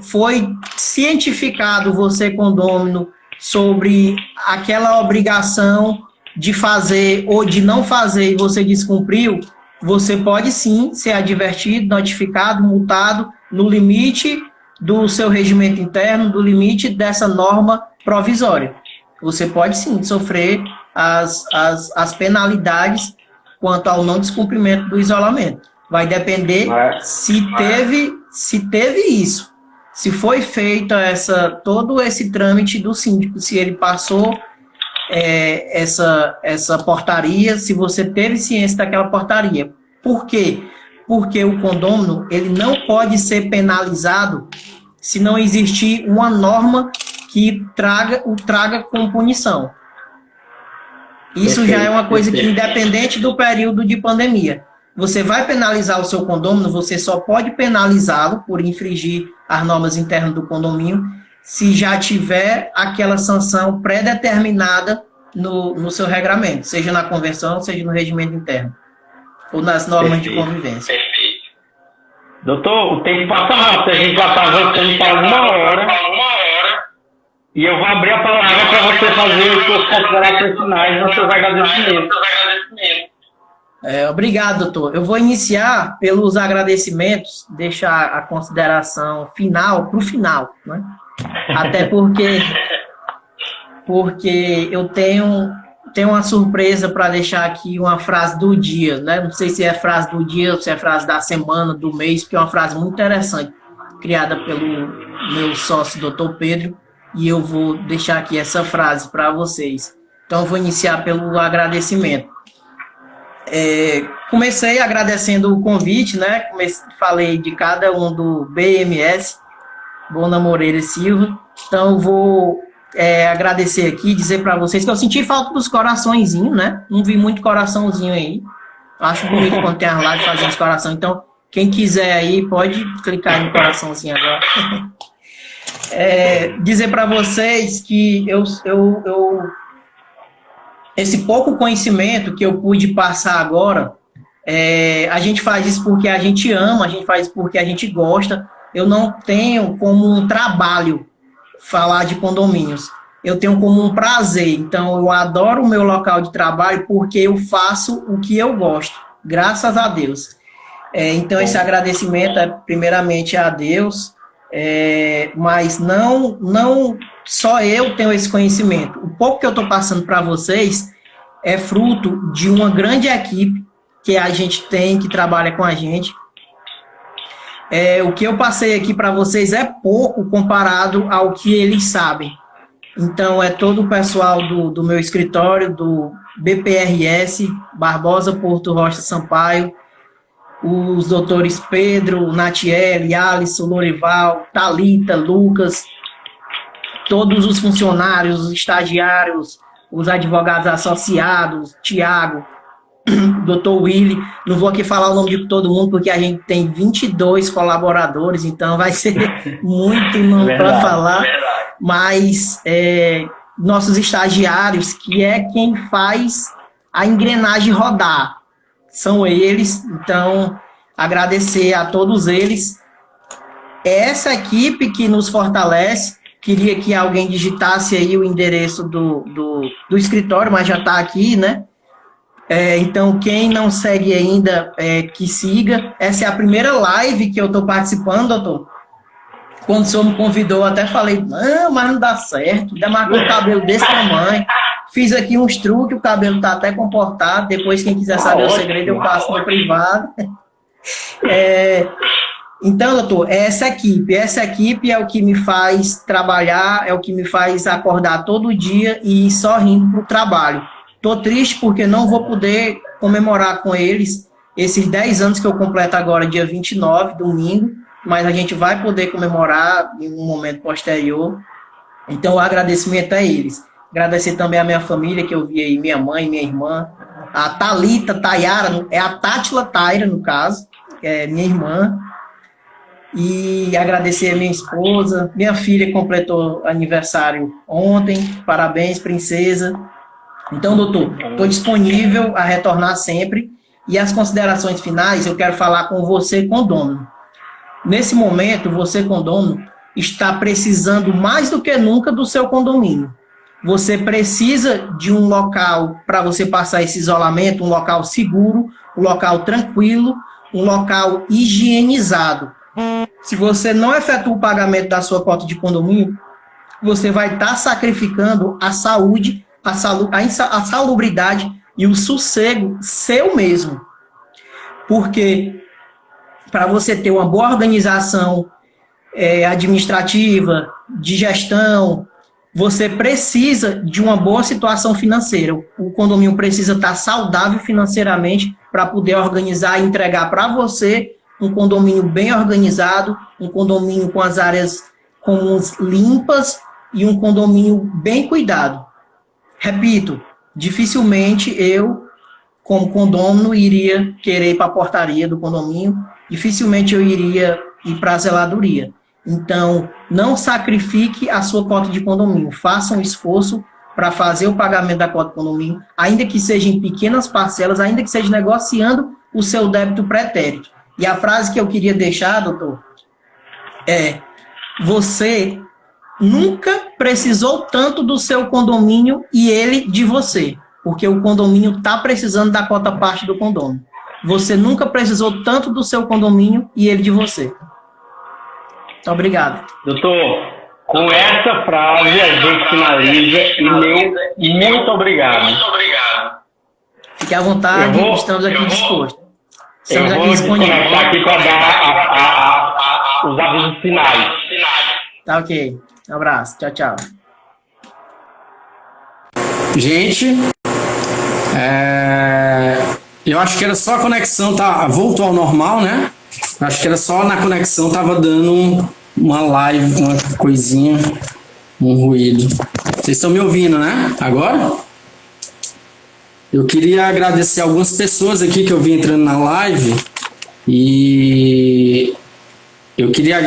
foi cientificado você, condômino, sobre aquela obrigação de fazer ou de não fazer e você descumpriu, você pode sim ser advertido, notificado, multado no limite do seu regimento interno, do limite dessa norma provisória. Você pode sim sofrer as penalidades quanto ao não descumprimento do isolamento. Vai depender se teve isso. Se foi feito todo esse trâmite do síndico, se ele passou essa portaria, se você teve ciência daquela portaria. Por quê? Porque o condômino ele não pode ser penalizado se não existir uma norma que o traga com punição. Isso já é uma coisa que, independente do período de pandemia, você vai penalizar o seu condômino, você só pode penalizá-lo por infringir as normas internas do condomínio se já tiver aquela sanção pré-determinada no seu regramento, seja na convenção, seja no regimento interno, ou nas normas de convivência. Doutor, o tempo passa rápido, a gente já está avançando para 1 hora, e eu vou abrir a palavra para você fazer os seus considerações finais nos seus agradecimentos. Obrigado, doutor. Eu vou iniciar pelos agradecimentos, deixar a consideração final para o final, né? Até porque eu tenho uma surpresa para deixar aqui, uma frase do dia, né? Não sei se é frase do dia, se é frase da semana, do mês, porque é uma frase muito interessante, criada pelo meu sócio, doutor Pedro, e eu vou deixar aqui essa frase para vocês. Então, eu vou iniciar pelo agradecimento. Comecei agradecendo o convite, né? Falei de cada um do BMS, Bona Moreira e Silva. Então, vou agradecer aqui, dizer para vocês que eu senti falta dos coraçõezinhos, né? Não vi muito coraçãozinho aí. Acho bonito quando tem as lives fazendo os coração. Então, quem quiser aí, pode clicar no coraçãozinho agora. Dizer para vocês que esse pouco conhecimento que eu pude passar agora, a gente faz isso porque a gente ama, a gente faz isso porque a gente gosta. Eu não tenho como um trabalho falar de condomínios. Eu tenho como um prazer. Então, eu adoro o meu local de trabalho porque eu faço o que eu gosto, graças a Deus. Então, esse agradecimento é primeiramente a Deus, mas não só eu tenho esse conhecimento. O pouco que eu estou passando para vocês é fruto de uma grande equipe que a gente tem, que trabalha com a gente. O que eu passei aqui para vocês é pouco comparado ao que eles sabem. Então, é todo o pessoal do meu escritório, do BPRS, Barbosa, Porto Rocha, Sampaio, os doutores Pedro, Natiele, Alisson, Lorival, Thalita, Lucas, todos os funcionários, os estagiários, os advogados associados, Tiago, doutor Willy. Não vou aqui falar o nome de todo mundo, porque a gente tem 22 colaboradores, então vai ser muito nome para falar. Mas nossos estagiários, que é quem faz a engrenagem rodar, são eles. Então, agradecer a todos eles. Essa equipe que nos fortalece. Queria que alguém digitasse aí o endereço do escritório, mas já está aqui, né? Então, quem não segue ainda, que siga. Essa é a primeira live que eu estou participando, doutor. Quando o senhor me convidou, eu até falei, não, mas não dá certo, ainda mais com o cabelo desse tamanho. Fiz aqui uns truques, o cabelo está até comportado. Depois, quem quiser saber o segredo, eu passo no privado. Então, doutor, essa equipe é o que me faz trabalhar, é o que me faz acordar todo dia e ir sorrindo para o trabalho. Estou triste porque não vou poder comemorar com eles esses 10 anos que eu completo agora, dia 29, domingo, mas a gente vai poder comemorar em um momento posterior. Então, o agradecimento a eles. Agradecer também a minha família, que eu vi aí, minha mãe, minha irmã, a Thalita, Tayara, é a Tátila Taira, no caso, que é minha irmã. E agradecer a minha esposa, minha filha completou aniversário ontem, parabéns, princesa. Então, doutor, estou disponível a retornar sempre. E as considerações finais, eu quero falar com você, condômino. Nesse momento, você, condômino, está precisando mais do que nunca do seu condomínio. Você precisa de um local para você passar esse isolamento, um local seguro, um local tranquilo, um local higienizado. Se você não efetua o pagamento da sua cota de condomínio, você vai estar sacrificando a saúde, a salubridade e o sossego seu mesmo. Porque para você ter uma boa organização administrativa, de gestão, você precisa de uma boa situação financeira. O condomínio precisa estar saudável financeiramente para poder organizar e entregar para você um condomínio bem organizado, um condomínio com as áreas comuns limpas e um condomínio bem cuidado. Repito, dificilmente eu, como condômino, iria querer ir para a portaria do condomínio, dificilmente eu iria ir para a zeladoria. Então, não sacrifique a sua cota de condomínio, faça um esforço para fazer o pagamento da cota de condomínio, ainda que seja em pequenas parcelas, ainda que seja negociando o seu débito pretérito. E a frase que eu queria deixar, doutor, você nunca precisou tanto do seu condomínio e ele de você, porque o condomínio está precisando da cota parte do condomínio. Você nunca precisou tanto do seu condomínio e ele de você. Muito obrigado. Doutor, com essa frase a gente finaliza e muito obrigado. Fique à vontade, estamos aqui dispostos. Estamos aqui disponíveis. Eu vou aqui para dar os avisos finais. Tá ok. Um abraço. Tchau, tchau. Gente, eu acho que era só a conexão, voltou ao normal, né? Acho que era só na conexão, tava dando uma live, uma coisinha, um ruído. Vocês estão me ouvindo, né? Agora? Eu queria agradecer algumas pessoas aqui que eu vi entrando na live e eu queria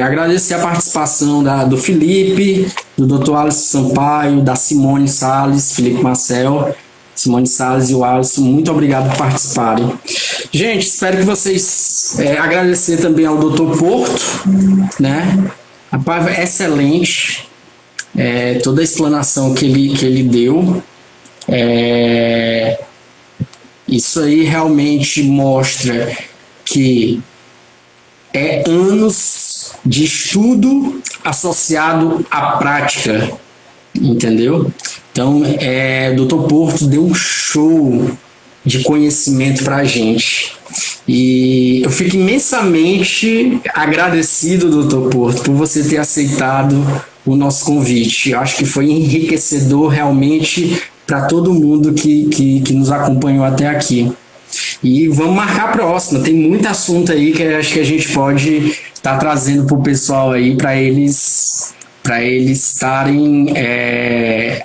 agradecer a participação do Felipe, do Dr. Alisson Sampaio, da Simone Salles, Felipe Marcel, Simone Salles e o Alisson, muito obrigado por participarem. Gente, espero que vocês agradecer também ao Dr. Porto, né? Rapaz, excelente toda a explanação que ele deu. Isso aí realmente mostra que anos de estudo associado à prática, entendeu? Então, o Dr. Porto deu um show de conhecimento para a gente. E eu fico imensamente agradecido, Dr. Porto, por você ter aceitado o nosso convite. Eu acho que foi enriquecedor realmente para todo mundo que nos acompanhou até aqui. E vamos marcar a próxima. Tem muito assunto aí que acho que a gente pode estar trazendo para o pessoal aí, para eles estarem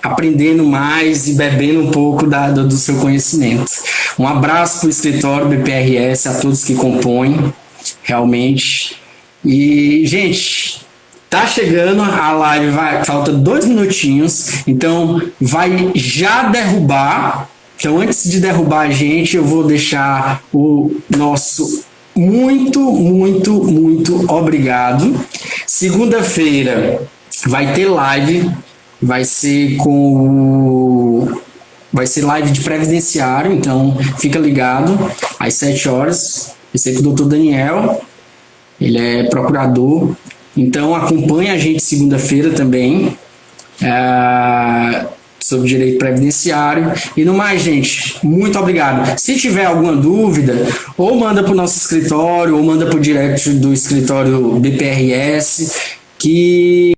aprendendo mais e bebendo um pouco do seu conhecimento. Um abraço para o escritório BPRS, a todos que compõem, realmente. E, gente, tá chegando a live, falta 2 minutinhos, então vai já derrubar. Então, antes de derrubar a gente, eu vou deixar o nosso muito, muito, muito obrigado. Segunda-feira vai ter live, vai ser com vai ser live de previdenciário, então fica ligado, às 7 horas. Eu sei que o doutor Daniel, ele é procurador, então acompanha a gente segunda-feira também, sobre direito previdenciário. E no mais, gente, muito obrigado. Se tiver alguma dúvida, ou manda para o nosso escritório, ou manda para o direct do escritório BPRS, que